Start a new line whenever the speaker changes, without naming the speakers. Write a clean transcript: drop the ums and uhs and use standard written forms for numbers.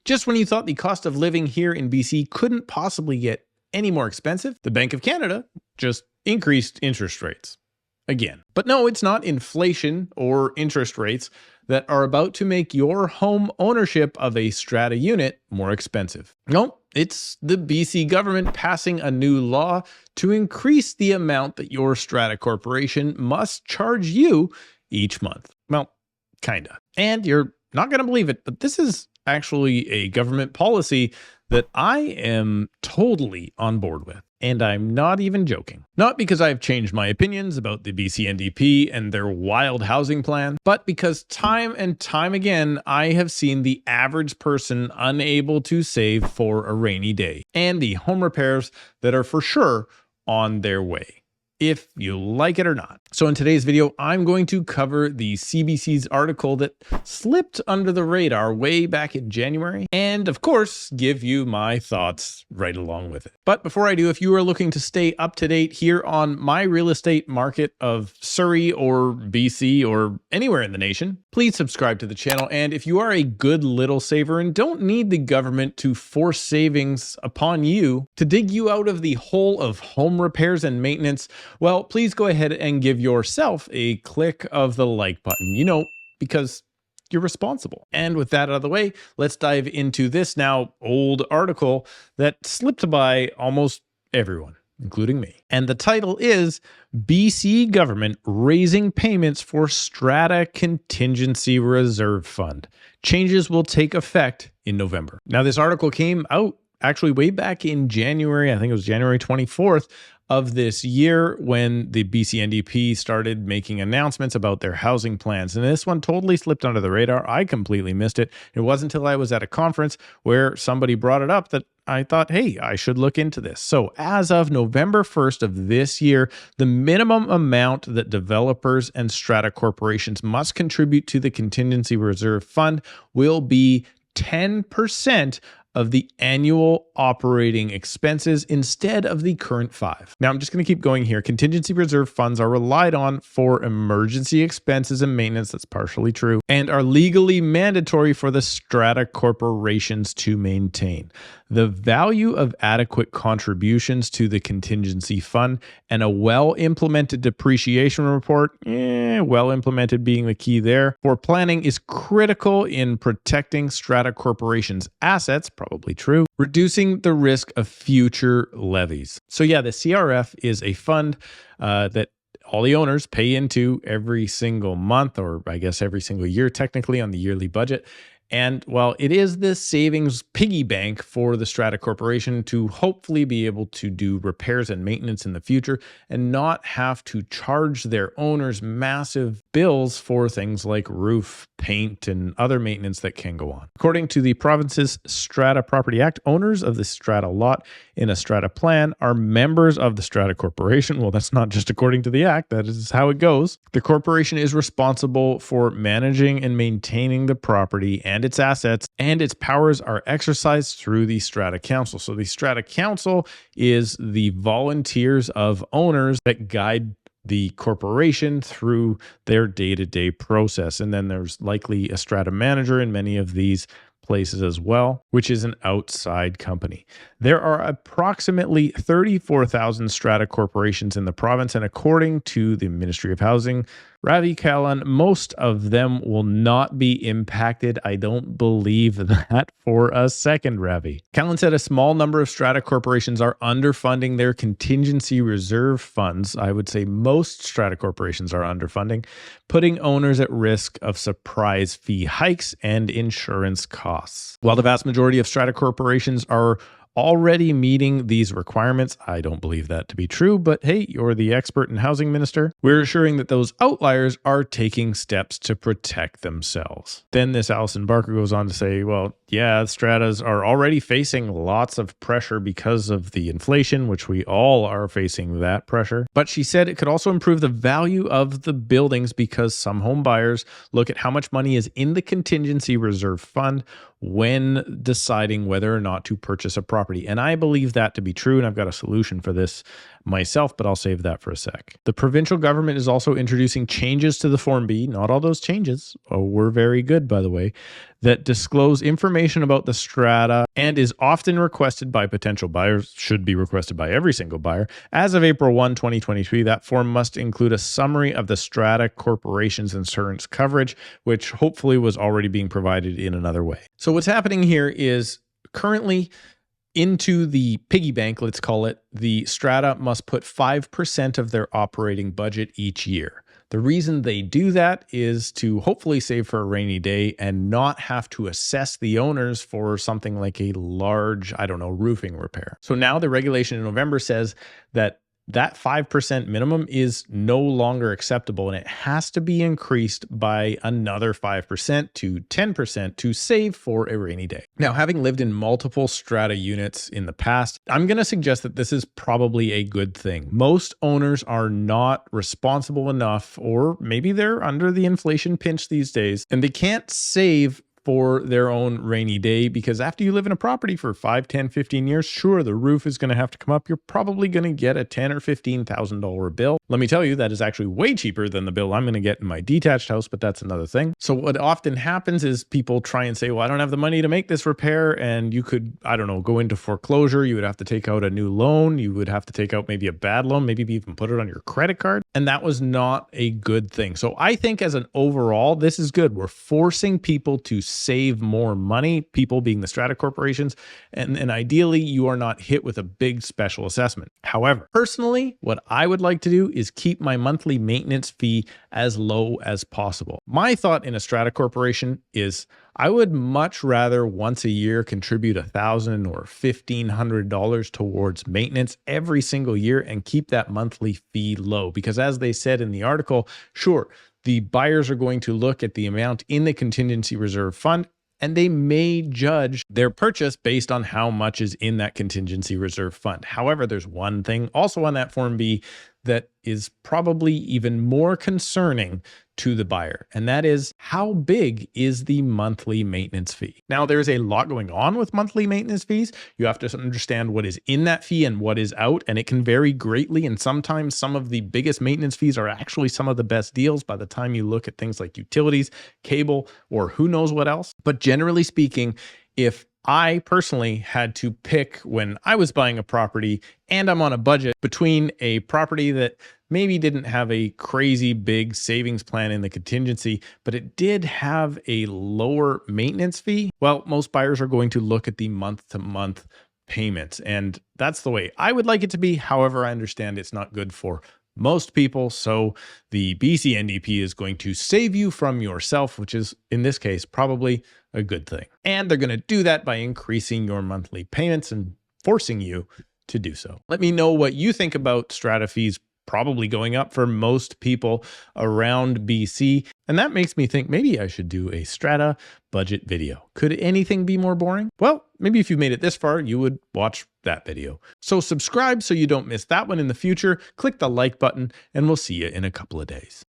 Just when you thought the cost of living here in BC couldn't possibly get any more expensive, the Bank of Canada just increased interest rates again. But no, it's not inflation or interest rates that are about to make your home ownership of a strata unit more expensive. No, it's the BC government passing a new law to increase the amount that your strata corporation must charge you each month. Well, kinda. And you're not going to believe it, but this is actually a government policy that I am totally on board with. And I'm not even joking. Not because I've changed my opinions about the BC NDP and their wild housing plan, but because time and time again, I have seen the average person unable to save for a rainy day and the home repairs that are for sure on their way, if you like it or not. So in today's video, I'm going to cover the CBC's article that slipped under the radar way back in January, and of course, give you my thoughts right along with it. But before I do, if you are looking to stay up to date here on my real estate market of Surrey or BC or anywhere in the nation, please subscribe to the channel. And if you are a good little saver and don't need the government to force savings upon you to dig you out of the hole of home repairs and maintenance, well, please go ahead and give yourself a click of the like button, because you're responsible. And with that out of the way, let's dive into this now old article that slipped by almost everyone, including me. And the title is BC Government Raising Payments for Strata Contingency Reserve Fund. Changes will take effect in November. Now, this article came out actually way back in January. I think it was January 24th. Of this year, when the BC NDP started making announcements about their housing plans. And this one totally slipped under the radar. I completely missed it. It wasn't until I was at a conference where somebody brought it up that I thought, hey, I should look into this. So as of November 1st of this year, the minimum amount that developers and strata corporations must contribute to the Contingency Reserve Fund will be 10% of the annual operating expenses instead of the current 5%. Now, I'm just going to keep going here. Contingency reserve funds are relied on for emergency expenses and maintenance. That's partially true, and are legally mandatory for the strata corporations to maintain. The value of adequate contributions to the contingency fund and a well-implemented depreciation report, well-implemented being the key there, for planning is critical in protecting strata corporations' assets, probably true, reducing the risk of future levies. So yeah, the CRF is a fund that all the owners pay into every single month, or I guess every single year, technically on the yearly budget. And while it is the savings piggy bank for the strata corporation to hopefully be able to do repairs and maintenance in the future and not have to charge their owners massive bills for things like roof, paint, and other maintenance that can go on. According to the province's Strata Property Act, owners of the strata lot in a strata plan are members of the strata corporation. Well, that's not just according to the act, that is how it goes. The corporation is responsible for managing and maintaining the property and its assets, and its powers are exercised through the Strata Council. So the Strata Council is the volunteers of owners that guide the corporation through their day-to-day process. And then there's likely a strata manager in many of these places as well, which is an outside company. There are approximately 34,000 strata corporations in the province, and according to the Ministry of Housing, Ravi Kalan, most of them will not be impacted. I don't believe that for a second, Ravi. Kalan said a small number of strata corporations are underfunding their contingency reserve funds. I would say most strata corporations are underfunding, putting owners at risk of surprise fee hikes and insurance costs. While the vast majority of strata corporations are already meeting these requirements, I don't believe that to be true, but hey, you're the expert and housing minister. We're assuring that those outliers are taking steps to protect themselves. Then this Alison Barker goes on to say, well, yeah, stratas are already facing lots of pressure because of the inflation, which we all are facing that pressure. But she said it could also improve the value of the buildings because some home buyers look at how much money is in the contingency reserve fund when deciding whether or not to purchase a property. And I believe that to be true, and I've got a solution for this myself, but I'll save that for a sec. The provincial government is also introducing changes to the Form B. Not all those changes were very good, by the way, that disclose information about the strata and is often requested by potential buyers, should be requested by every single buyer. As of April 1, 2023, that form must include a summary of the strata corporation's insurance coverage, which hopefully was already being provided in another way. So what's happening here is currently into the piggy bank, let's call it, the strata must put 5% of their operating budget each year. The reason they do that is to hopefully save for a rainy day and not have to assess the owners for something like a large, roofing repair. So now the regulation in November says that 5% minimum is no longer acceptable, and it has to be increased by another 5% to 10% to save for a rainy day. Now, having lived in multiple strata units in the past, I'm going to suggest that this is probably a good thing. Most owners are not responsible enough, or maybe they're under the inflation pinch these days, and they can't save for their own rainy day, because after you live in a property for 5, 10, 15 years, sure, the roof is going to have to come up. You're probably going to get a $10,000 or $15,000 bill. Let me tell you, that is actually way cheaper than the bill I'm going to get in my detached house, but that's another thing. So what often happens is people try and say, well, I don't have the money to make this repair, and you could, go into foreclosure. You would have to take out a new loan. You would have to take out maybe a bad loan, maybe even put it on your credit card. And that was not a good thing. So I think as an overall, this is good. We're forcing people to save more money, people being the strata corporations, and ideally you are not hit with a big special assessment. However, personally, what I would like to do is keep my monthly maintenance fee as low as possible. My thought in a strata corporation is I would much rather once a year contribute $1,000 or $1,500 towards maintenance every single year and keep that monthly fee low, because as they said in the article, sure, the buyers are going to look at the amount in the contingency reserve fund, and they may judge their purchase based on how much is in that contingency reserve fund. However, there's one thing also on that Form B that is probably even more concerning to the buyer, and that is, how big is the monthly maintenance fee? Now, there's a lot going on with monthly maintenance fees. You have to understand what is in that fee and what is out, and it can vary greatly, and sometimes some of the biggest maintenance fees are actually some of the best deals by the time you look at things like utilities, cable, or who knows what else. But generally speaking, if I personally had to pick when I was buying a property and I'm on a budget between a property that maybe didn't have a crazy big savings plan in the contingency, but it did have a lower maintenance fee, well, most buyers are going to look at the month-to-month payments. And that's the way I would like it to be. However, I understand it's not good for most people. So the BC NDP is going to save you from yourself, which is in this case probably a good thing. And they're going to do that by increasing your monthly payments and forcing you to do so. Let me know what you think about strata fees probably going up for most people around BC. And that makes me think maybe I should do a strata budget video. Could anything be more boring? Well, maybe if you made it this far, you would watch that video. So subscribe so you don't miss that one in the future. Click the like button, and we'll see you in a couple of days.